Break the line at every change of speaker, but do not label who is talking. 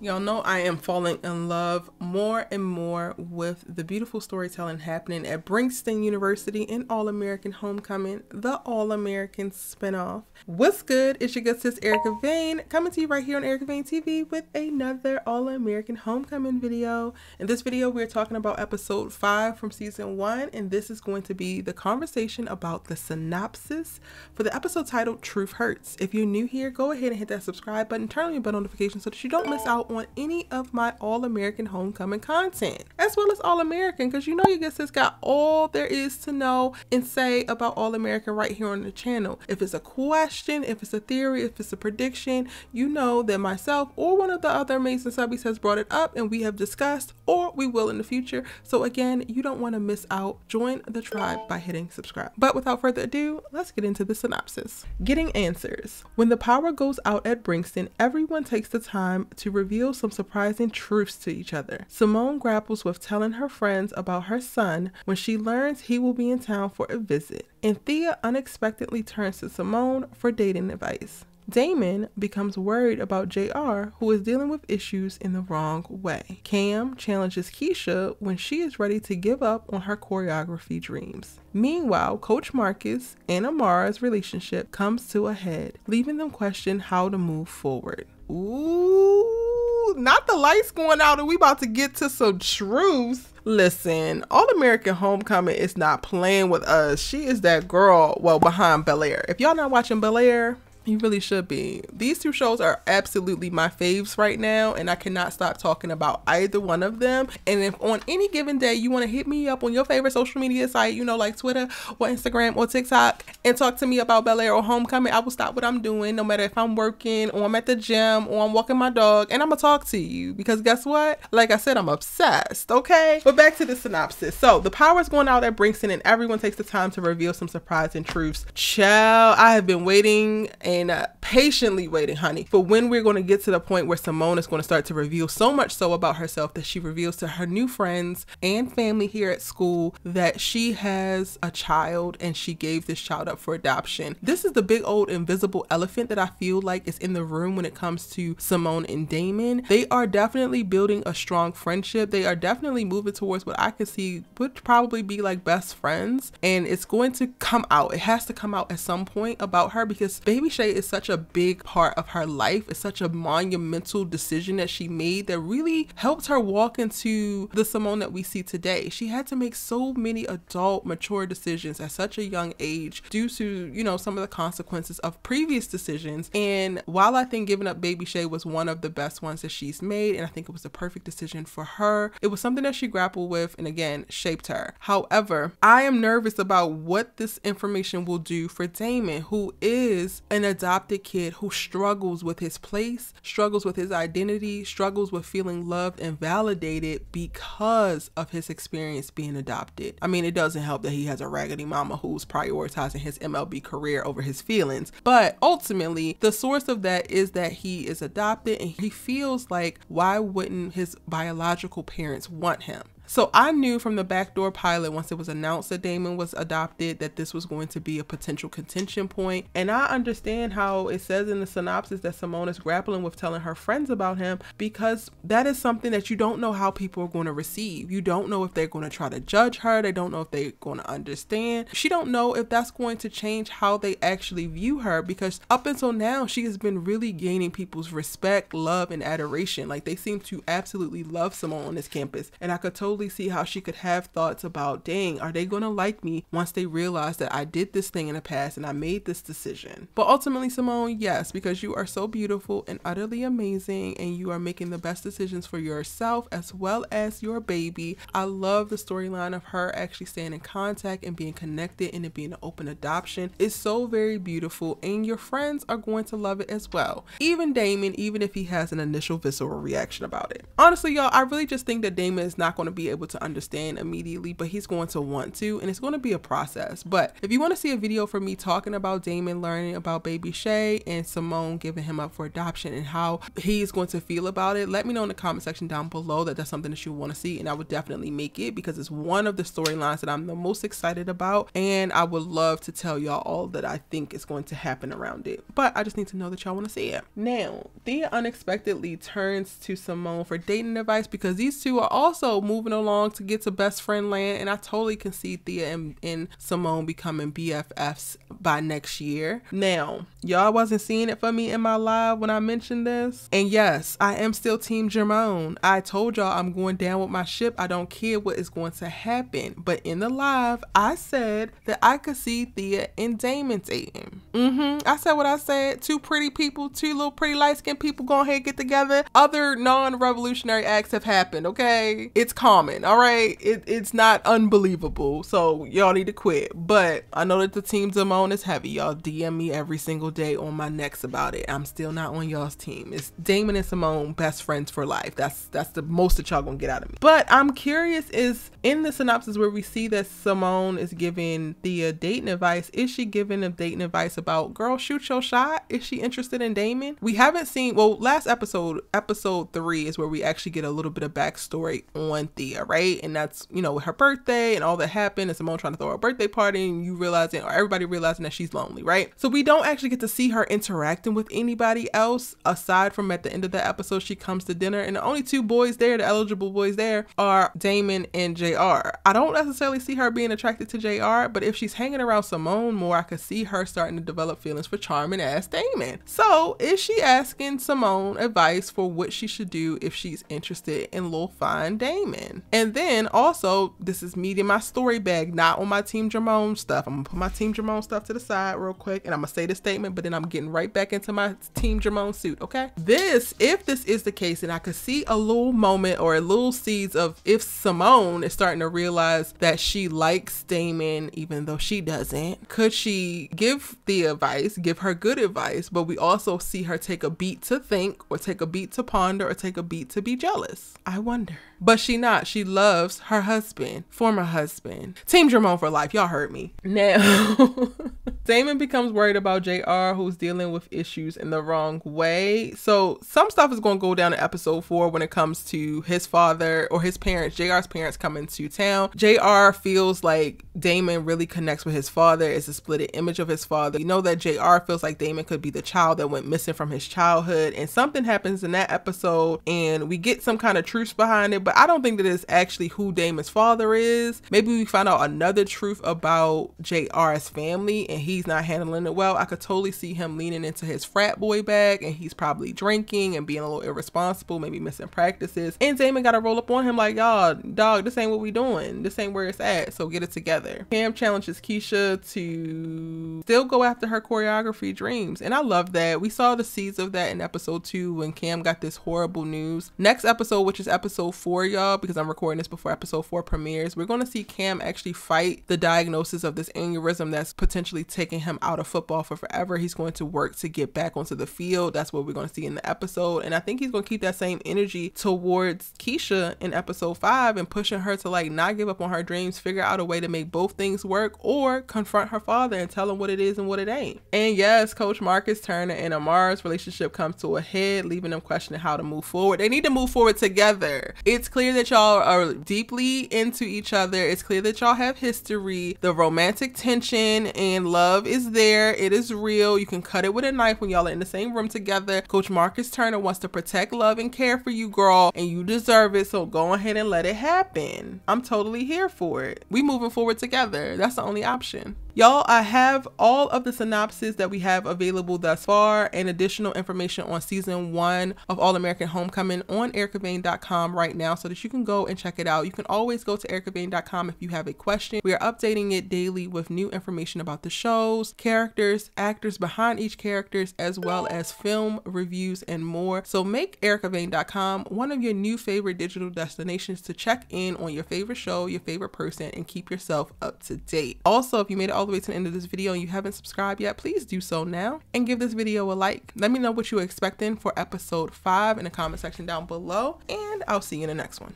Y'all know I am falling in love more and more with the beautiful storytelling happening at Princeton University in All-American Homecoming, the All-American spinoff. What's good? It's your good sis Erica Vane coming to you right here on Erica Vane TV with another All-American Homecoming video. In this video, we're talking about episode 5 from season 1, and this is going to be the conversation about the synopsis for the episode titled Truth Hurts. If you're new here, go ahead and hit that subscribe button, turn on your bell notifications so that you don't miss out on any of my All-American Homecoming content, as well as All-American, because you know your good sis got all there is to know and say about All-American right here on the channel. If it's a question, if it's a theory, if it's a prediction, you know that myself or one of the other amazing subbies has brought it up and we have discussed, or we will in the future. So again, you don't want to miss out. Join the tribe by hitting subscribe. But without further ado, let's get into the synopsis. Getting answers. When the power goes out at Princeton, everyone takes the time to reveal some surprising truths to each other. Simone grapples with telling her friends about her son when she learns he will be in town for a visit, and Thea unexpectedly turns to Simone for dating advice. Damon becomes worried about JR, who is dealing with issues in the wrong way. Cam challenges Keisha when she is ready to give up on her choreography dreams. Meanwhile, Coach Marcus and Amara's relationship comes to a head, leaving them question how to move forward. Ooh, not the lights going out and we about to get to some truths. Listen, All-American Homecoming is not playing with us. She is that girl, well, behind Bel-Air. If y'all not watching Bel-Air, you really should be. These two shows are absolutely my faves right now, and I cannot stop talking about either one of them. And if on any given day you want to hit me up on your favorite social media site, you know, like Twitter or Instagram or TikTok, and talk to me about Bel-Air or Homecoming, I will stop what I'm doing, no matter if I'm working or I'm at the gym or I'm walking my dog, and I'm gonna talk to you because guess what? Like I said, I'm obsessed, okay? But back to the synopsis. So the power's going out at Princeton and everyone takes the time to reveal some surprising truths. Child, I have been waiting and patiently waiting, honey, for when we're going to get to the point where Simone is going to start to reveal so much so about herself that she reveals to her new friends and family here at school that she has a child and she gave this child up for adoption. This is the big old invisible elephant that I feel like is in the room when it comes to Simone and Damon. They are definitely building a strong friendship. They are definitely moving towards what I could see would probably be like best friends, and it's going to come out. It has to come out at some point about her because Baby Shay is such a big part of her life. It's such a monumental decision that she made that really helped her walk into the Simone that we see today. She had to make so many adult, mature decisions at such a young age due to, you know, some of the consequences of previous decisions. And while I think giving up Baby Shay was one of the best ones that she's made, and I think it was the perfect decision for her, it was something that she grappled with and again shaped her. However, I am nervous about what this information will do for Damon, who is an adopted kid who struggles with his place, struggles with his identity, struggles with feeling loved and validated because of his experience being adopted. I mean, it doesn't help that he has a raggedy mama who's prioritizing his MLB career over his feelings, but ultimately the source of that is that he is adopted and he feels like, why wouldn't his biological parents want him? So I knew from the backdoor pilot, once it was announced that Damon was adopted, that this was going to be a potential contention point. And I understand how it says in the synopsis that Simone is grappling with telling her friends about him, because that is something that you don't know how people are going to receive. You don't know if they're going to try to judge her. They don't know if they're going to understand. She don't know if that's going to change how they actually view her, because up until now, she has been really gaining people's respect, love, and adoration. Like, they seem to absolutely love Simone on this campus. And I could totally see how she could have thoughts about, dang, are they gonna like me once they realize that I did this thing in the past and I made this decision? But ultimately, Simone, yes, because you are so beautiful and utterly amazing and you are making the best decisions for yourself as well as your baby. I love the storyline of her actually staying in contact and being connected and it being an open adoption. It's so very beautiful and your friends are going to love it as well. Even Damon, even if he has an initial visceral reaction about it. Honestly, y'all, I really just think that Damon is not going to be be able to understand immediately, but he's going to want to, and it's going to be a process. But if you want to see a video for me talking about Damon learning about baby Shay and Simone giving him up for adoption and how he's going to feel about it, let me know in the comment section down below that that's something that you want to see, and I would definitely make it because it's one of the storylines that I'm the most excited about, and I would love to tell y'all all that I think is going to happen around it. But I just need to know that y'all want to see it. Now, Thea unexpectedly turns to Simone for dating advice because these two are also moving along to get to best friend land, and I totally can see Thea and Simone becoming BFFs by next year. Now, y'all wasn't seeing it for me in my live when I mentioned this, and yes, I am still team Jermone. I told y'all I'm going down with my ship. I don't care what is going to happen, but in the live I said that I could see Thea and Damon dating. I said what I said. Two pretty people, two little pretty light-skinned people, go ahead, get together. Other non-revolutionary acts have happened, okay? It's common, all right? It's not unbelievable, so y'all need to quit. But I know that the team Damon is heavy. Y'all DM me every single day on my necks about it. I'm still not on y'all's team. It's Damon and Simone, best friends for life. That's the most that y'all gonna get out of me. But I'm curious, is in the synopsis where we see that Simone is giving Thea dating advice, is she giving them dating advice about, girl, shoot your shot? Is she interested in Damon? We haven't seen, well, last episode 3 is where we actually get a little bit of backstory on Thea, right? And that's, you know, her birthday and all that happened, and Simone trying to throw a birthday party, and you realizing, or everybody realizing that she's lonely, right? So we don't actually get to see her interacting with anybody else aside from at the end of the episode she comes to dinner, and the only two boys there, the eligible boys there, are Damon and JR. I don't necessarily see her being attracted to JR, but if she's hanging around Simone more, I could see her starting to develop feelings for charming ass Damon. So is she asking Simone advice for what she should do if she's interested in little fine Damon? And then also, this is me in my story bag, not on my team Jermone stuff. I'm gonna put my team Jermone stuff to the side real quick, and I'm gonna say this statement, but then I'm getting right back into my team Jermone suit, okay? If this is the case, and I could see a little moment or a little seeds of if Simone is starting to realize that she likes Damon even though she doesn't, could she give the advice, give her good advice, but we also see her take a beat to think, or take a beat to ponder, or take a beat to be jealous? I wonder. But she not. She loves her husband, former husband. Team Jermone for life. Y'all heard me. Now, Damon becomes worried about JR, who's dealing with issues in the wrong way. So some stuff is going to go down in episode 4 when it comes to his father or his parents, JR's parents, coming to town. JR feels like Damon really connects with his father. It's a split image of his father. You know that JR feels like Damon could be the child that went missing from his childhood, and something happens in that episode and we get some kind of truth behind it, but I don't think that it's actually who Damon's father is. Maybe we find out another truth about JR's family and he's not handling it well. I could totally see him leaning into his frat boy bag, and he's probably drinking and being a little irresponsible, maybe missing practices, and Damon got to roll up on him like, y'all, dog, this ain't what we doing. This ain't where it's at, so get it together. Cam challenges Keisha to still go after her choreography dreams, and I love that. We saw the seeds of that in episode 2 when Cam got this horrible news. Next episode, which is episode 4, y'all, because I'm recording this before episode 4 premieres, we're going to see Cam actually fight the diagnosis of this aneurysm that's potentially taking him out of football for forever. He's going to work to get back onto the field. That's what we're going to see in the episode, and I think he's going to keep that same energy towards Keisha in episode 5 and pushing her to like not give up on her dreams, figure out a way to make both things work, or confront her father and tell him what it is and what it ain't. And yes, Coach Marcus Turner and Amara's relationship comes to a head, leaving them questioning how to move forward. They need to move forward together. It's clear that y'all are deeply into each other. It's clear that y'all have history. The romantic tension and love is there. It is real. You can cut it with a knife when y'all are in the same room together. Coach Marcus Turner wants to protect, love, and care for you, girl, and you deserve it, so go ahead and let it happen. I'm totally here for it. We moving forward together. That's the only option. Y'all, I have all of the synopsis that we have available thus far and additional information on season 1 of All American Homecoming on ericavane.com right now so that you can go and check it out. You can always go to ericavane.com if you have a question. We are updating it daily with new information about the shows, characters, actors behind each characters, as well as film reviews and more. So make ericavane.com one of your new favorite digital destinations to check in on your favorite show, your favorite person, and keep yourself up to date. Also, if you made it all the way to the end of this video and you haven't subscribed yet, please do so now and give this video a like. Let me know what you're expecting for episode 5 in the comment section down below, and I'll see you in the next one.